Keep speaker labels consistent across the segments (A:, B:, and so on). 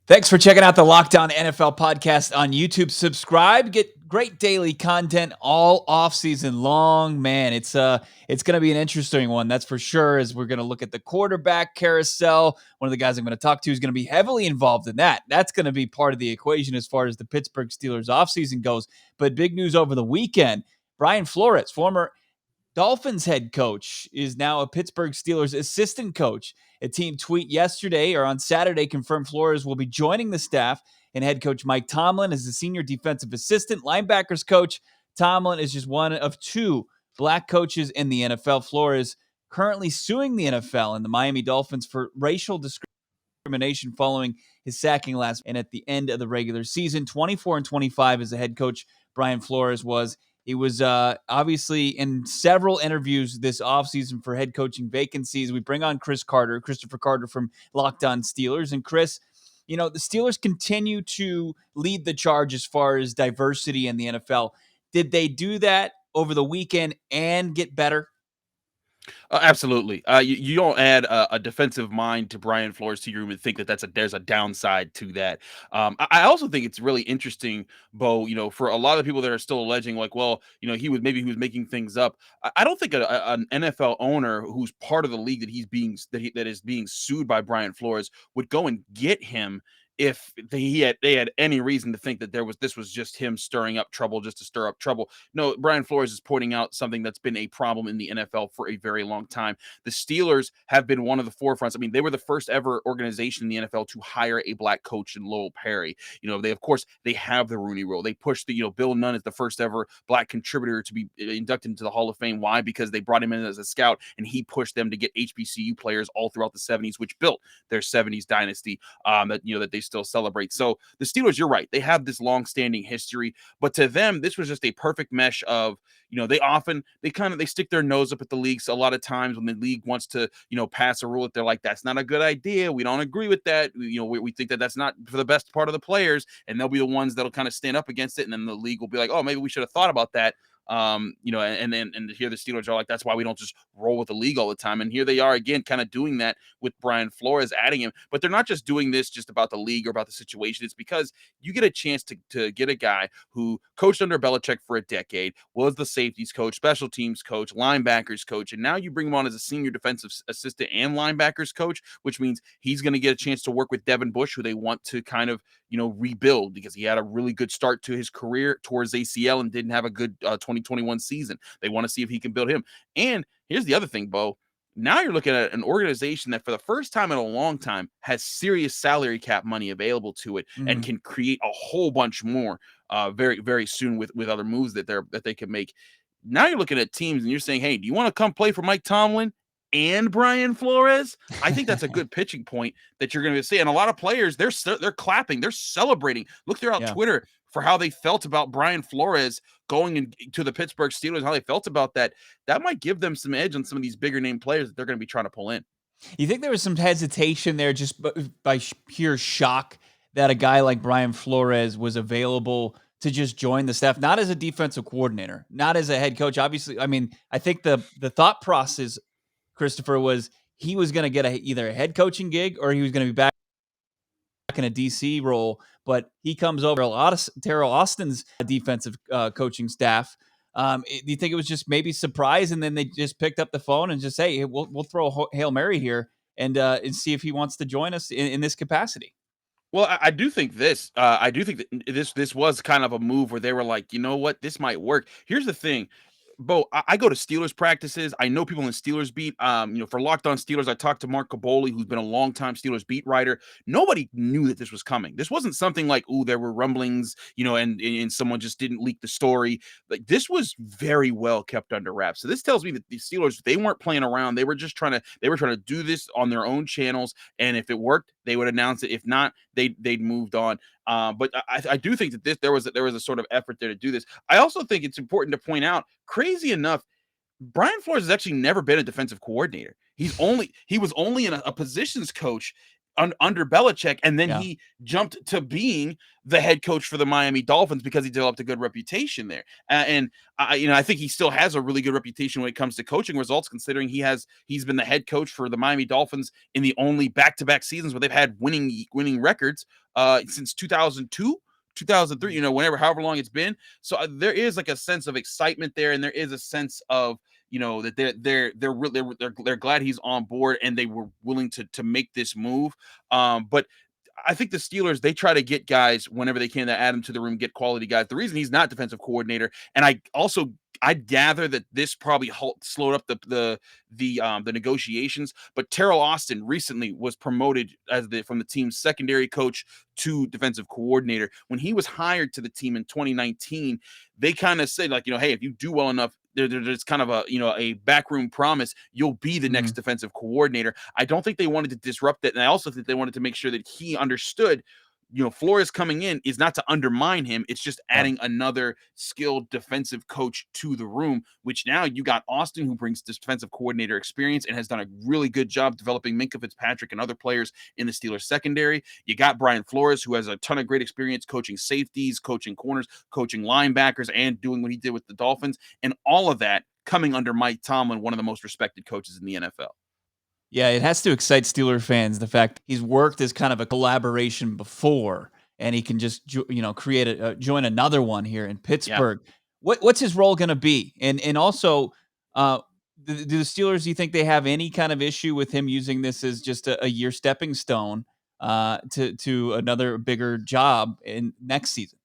A: Thanks for checking out the Lockdown NFL podcast on YouTube. Subscribe, get great daily content all off season long. Man, it's going to be an interesting one, that's for sure. As we're going to look at the quarterback carousel. One of the guys I'm going to talk to is going to be heavily involved in that. That's going to be part of the equation as far as the Pittsburgh Steelers offseason goes. But big news over the weekend: Brian Flores, former Dolphins head coach, is now a Pittsburgh Steelers assistant coach. A team tweet yesterday or on Saturday confirmed Flores will be joining the staff, and head coach Mike Tomlin is the senior defensive assistant. Linebackers coach Tomlin is just one of two black coaches in the NFL. Flores currently suing the NFL and the Miami Dolphins for racial discrimination following his sacking last and at the end of the regular season. 24-25 as a head coach, Brian Flores was. He was obviously in several interviews this offseason for head coaching vacancies. We bring on Christopher Carter from Locked On Steelers. And Chris, the Steelers continue to lead the charge as far as diversity in the NFL. Did they do that over the weekend and get better?
B: Absolutely. You don't add a defensive mind to Brian Flores to your room and think that there's a downside to that. I also think it's really interesting, Bo. For a lot of the people that are still alleging, like, well, he was making things up. I don't think an NFL owner who's part of the league that is being sued by Brian Flores would go and get him if they had any reason to think that this was just him stirring up trouble just to stir up trouble. No, Brian Flores is pointing out something that's been a problem in the NFL for a very long time. The Steelers have been one of the forefronts. I mean, they were the first ever organization in the NFL to hire a black coach in Lowell Perry. They have the Rooney Rule. They pushed Bill Nunn is the first ever black contributor to be inducted into the Hall of Fame. Why? Because they brought him in as a scout and he pushed them to get HBCU players all throughout the 70s, which built their 70s dynasty that they still celebrate. So the Steelers, you're right, they have this long-standing history, but to them, this was just a perfect mesh of they stick their nose up at the league. So a lot of times when the league wants to pass a rule that they're like, that's not a good idea, we don't agree with that, we think that that's not for the best part of the players, and they'll be the ones that'll kind of stand up against it, and then the league will be like, oh, maybe we should have thought about that. And here the Steelers are like, that's why we don't just roll with the league all the time. And here they are again, kind of doing that with Brian Flores, adding him. But they're not just doing this just about the league or about the situation. It's because you get a chance to get a guy who coached under Belichick for a decade, was the safeties coach, special teams coach, linebackers coach, and now you bring him on as a senior defensive assistant and linebackers coach, which means he's going to get a chance to work with Devin Bush, who they want to kind of rebuild because he had a really good start to his career towards ACL and didn't have a good 2021 season. They want to see if he can build him. And here's the other thing, Bo. Now you're looking at an organization that for the first time in a long time has serious salary cap money available to it and can create a whole bunch more very, very soon with other moves that they can make. Now you're looking at teams and you're saying, hey, do you want to come play for Mike Tomlin and Brian Flores? I think that's a good pitching point that you're going to see. And a lot of players, they're clapping, they're celebrating. Look throughout
A: Yeah.
B: Twitter for how they felt about Brian Flores going into the Pittsburgh Steelers, how they felt about that. That might give them some edge on some of these bigger name players that they're going to be trying to pull in.
A: You think there was some hesitation there just by pure shock that a guy like Brian Flores was available to just join the staff, not as a defensive coordinator, not as a head coach? Obviously, I mean, I think the thought process, Christopher, was he was going to get either a head coaching gig or he was going to be back in a DC role. But he comes over Terrell Austin's defensive coaching staff. Do you think it was just maybe surprise, and then they just picked up the phone and just say, hey, we'll throw a Hail Mary here and see if he wants to join us in this capacity?
B: Well, I do think this. I do think that this was kind of a move where they were like, you know what, this might work. Here's the thing, Bo. I go to Steelers practices. I know people in the Steelers beat. For Locked On Steelers, I talked to Mark Caboli, who's been a longtime Steelers beat writer. Nobody knew that this was coming. This wasn't something like, oh, there were rumblings, and someone just didn't leak the story. Like, this was very well kept under wraps. So this tells me that the Steelers, they weren't playing around. They were trying to do this on their own channels, and if it worked, they would announce it. If not, they'd moved on. But I do think that there was a sort of effort there to do this. I also think it's important to point out, crazy enough, Brian Flores has actually never been a defensive coordinator. He was only a positions coach under Belichick, and then
A: Yeah.
B: he jumped to being the head coach for the Miami Dolphins because he developed a good reputation there. And I think he still has a really good reputation when it comes to coaching results, considering he's been the head coach for the Miami Dolphins in the only back-to-back seasons where they've had winning records since 2002. 2003, whenever, however long it's been. So there is like a sense of excitement there, and there is a sense of that they're glad he's on board and they were willing to make this move. But I think the Steelers, they try to get guys whenever they can to add them to the room, get quality guys. The reason he's not defensive coordinator, and I gather that this probably slowed up the negotiations. But Terrell Austin recently was promoted from the team's secondary coach to defensive coordinator. When he was hired to the team in 2019, they kind of said, like, hey, if you do well enough, there's kind of a backroom promise you'll be the next
A: Mhm.
B: defensive coordinator. I don't think they wanted to disrupt it, and I also think they wanted to make sure that he understood Flores coming in is not to undermine him. It's just
A: Yeah.
B: adding another skilled defensive coach to the room, which now you got Austin, who brings this defensive coordinator experience and has done a really good job developing Minkah Fitzpatrick and other players in the Steelers secondary. You got Brian Flores, who has a ton of great experience coaching safeties, coaching corners, coaching linebackers, and doing what he did with the Dolphins. And all of that coming under Mike Tomlin, one of the most respected coaches in the NFL.
A: Yeah, it has to excite Steeler fans, the fact he's worked as kind of a collaboration before, and he can just create join another one here in
B: Yeah.
A: Pittsburgh. What's his role going to be? And also, do the Steelers? Do you think they have any kind of issue with him using this as just a year stepping stone to another bigger job in next season?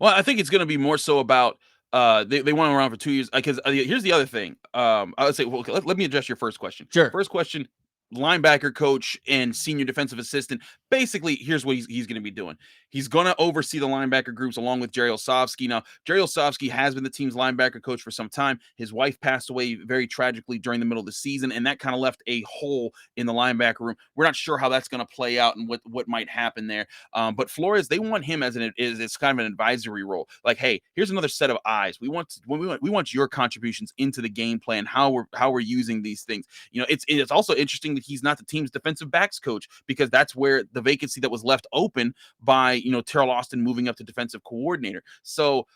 B: Well, I think it's going to be more so about they want him around for 2 years because here's the other thing. I would say, well, okay, let me address your first question.
A: Sure.
B: First question: linebacker coach and senior defensive assistant. Basically, here's what he's going to be doing. He's going to oversee the linebacker groups along with Jerry Osofsky. Now, Jerry Osofsky has been the team's linebacker coach for some time. His wife passed away very tragically during the middle of the season, and that kind of left a hole in the linebacker room. We're not sure how that's going to play out and what might happen there. But Flores, they want him as it's kind of an advisory role. Like, hey, here's another set of eyes. We want your contributions into the game plan, how we're using these things. It's also interesting that he's not the team's defensive backs coach because that's where the vacancy that was left open by Terrell Austin moving up to defensive coordinator. So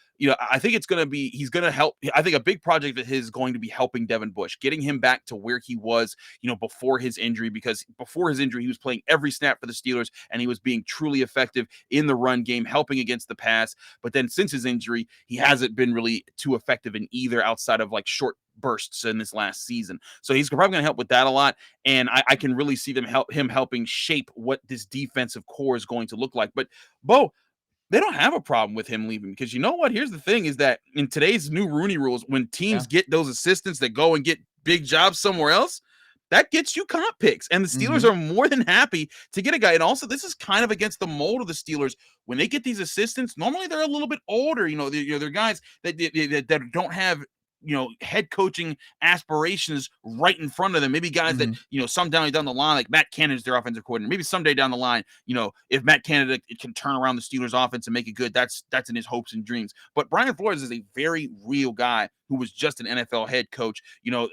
B: I think he's going to help. I think a big project of his is going to be helping Devin Bush, getting him back to where he was, before his injury, because before his injury, he was playing every snap for the Steelers and he was being truly effective in the run game, helping against the pass. But then since his injury, he hasn't been really too effective in either outside of like short bursts in this last season. So he's probably going to help with that a lot. And I can really see him helping shape what this defensive core is going to look like. But Bo, they don't have a problem with him leaving because you know what? Here's the thing is that in today's new Rooney rules, when
A: Yeah.
B: teams get those assistants that go and get big jobs somewhere else, that gets you comp picks. And the Steelers
A: Hmm.
B: are more than happy to get a guy. And also, this is kind of against the mold of the Steelers. When they get these assistants, normally they're a little bit older. They're guys that don't have head coaching aspirations right in front of them. Maybe guys that
A: Hmm.
B: someday down the line, like Matt Canada's their offensive coordinator. Maybe someday down the line, if Matt Canada can turn around the Steelers offense and make it good, that's in his hopes and dreams. But Brian Flores is a very real guy who was just an NFL head coach. This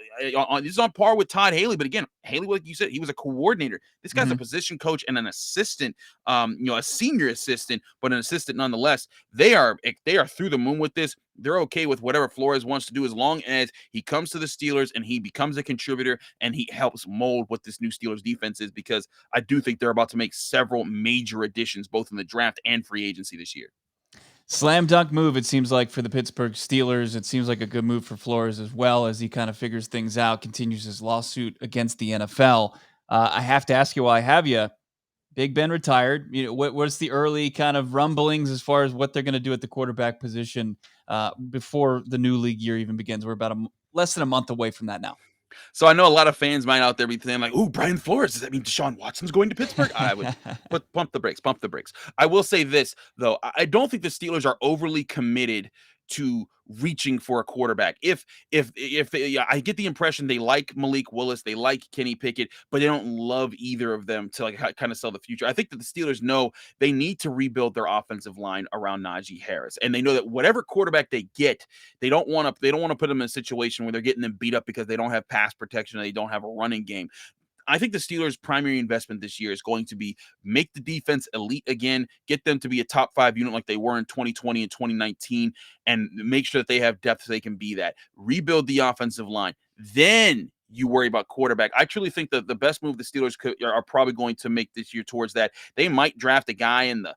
B: is on par with Todd Haley. But again, Haley, like you said, he was a coordinator. This guy's a
A: Hmm.
B: position coach and an assistant, a senior assistant, but an assistant nonetheless. They are through the moon with this. They're okay with whatever Flores wants to do as long as he comes to the Steelers and he becomes a contributor and he helps mold what this new Steelers defense is, because I do think they're about to make several major additions both in the draft and free agency this year.
A: Slam dunk move, it seems like, for the Pittsburgh Steelers. It seems like a good move for Flores as well, as he kind of figures things out, continues his lawsuit against the NFL. I have to ask you while I have you, Big Ben retired. What's the early kind of rumblings as far as what they're going to do at the quarterback position before the new league year even begins? We're about less than a month away from that now.
B: So I know a lot of fans might out there be saying like, "Ooh, Brian Flores, does that mean Deshaun Watson's going to Pittsburgh?" I would pump the brakes, pump the brakes. I will say this though, I don't think the Steelers are overly committed to reaching for a quarterback. Yeah, I get the impression they like Malik Willis, they like Kenny Pickett, but they don't love either of them to like kind of sell the future. I think that the Steelers know they need to rebuild their offensive line around Najee Harris, and they know that whatever quarterback they get, they don't want to put them in a situation where they're getting them beat up because they don't have pass protection and they don't have a running game. I think the Steelers' primary investment this year is going to be make the defense elite again, get them to be a top 5 unit like they were in 2020 and 2019, and make sure that they have depth so they can be that. Rebuild the offensive line. Then you worry about quarterback. I truly think that the best move the Steelers are probably going to make this year towards that. They might draft a guy in the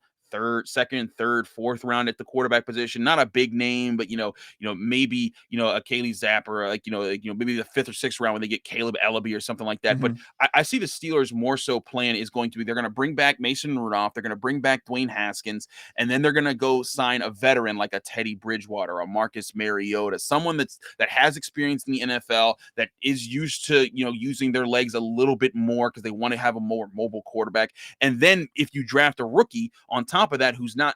B: second, third, fourth round at the quarterback position. Not a big name, but maybe a Kaylee Zapp, or maybe the 5th or 6th round when they get Caleb Ellaby or something like that. But
A: Mhm.
B: I see the Steelers more so plan is going to be they're going to bring back Mason Rudolph, they're going to bring back Dwayne Haskins, and then they're going to go sign a veteran like a Teddy Bridgewater, a Marcus Mariota, someone that has experience in the NFL, that is used to using their legs a little bit more because they want to have a more mobile quarterback. And then if you draft a rookie on top of that who's not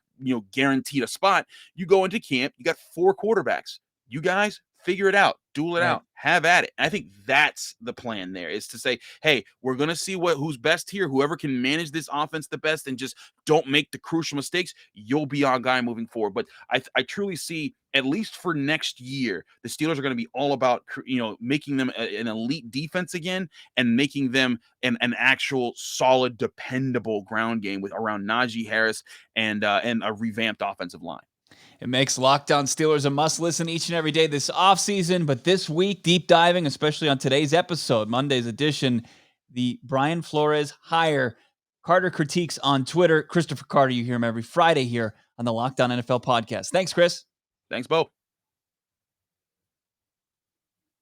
B: guaranteed a spot, you go into camp, you got 4 quarterbacks. You guys figure it out, duel it
A: Right.
B: out, have at it. And I think that's the plan there, is to say, hey, we're going to see who's best here. Whoever can manage this offense the best and just don't make the crucial mistakes, you'll be our guy moving forward. But I truly see, at least for next year, the Steelers are going to be all about making them an elite defense again, and making them an actual solid, dependable ground game with around Najee Harris and a revamped offensive line.
A: It makes Locked On Steelers a must listen each and every day this offseason. But this week, deep diving, especially on today's episode, Monday's edition, the Brian Flores hire. Carter critiques on Twitter. Christopher Carter, you hear him every Friday here on the Locked On NFL podcast. Thanks, Chris.
B: Thanks, Bo.